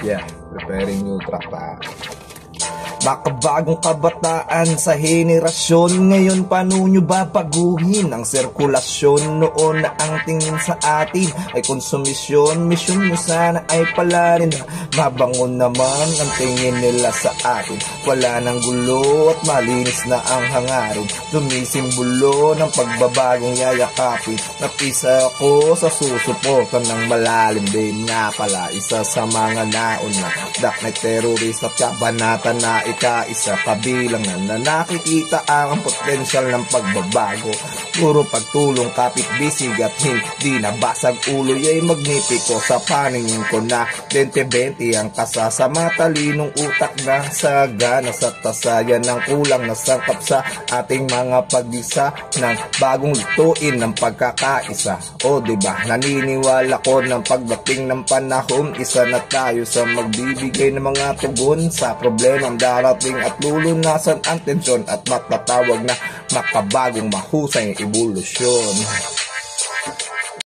Yeah, preparing new track pa. Makabagong kabataan sa henerasyon, ngayon paano nyo babaguhin ang sirkulasyon? Noon na ang tingin sa atin ay konsumisyon, misyon nyo sana ay palarin, mabangon naman ang tingin nila sa atin. Wala nang gulo at malinis na ang hangarin, dumisimbolo ng pagbabagong yayakapin. Napisa ako sa susuporta ng malalim din nga pala, isa sa mga nauna daknay terorist at kabanata na ika-isa, kabilang na nakikita ang potensyal ng pagbabago. Puro pagtulong, kapit bisig at hindi nabasag ulo, ay magnipiko sa paningin ko na 20-20 ang kasa sa matalinong utak na sagana sa tasayan ng kulang na sangkap sa ating mga pag-isa ng bagong lutuin ng pagkakaisa. O diba, naniniwala ko ng pagdating ng panahon, isa na tayo sa magbibigay ng mga tugon sa problemang darating at lulunasan ang tensyon at matatawag na makabagong mahusay evolusyon.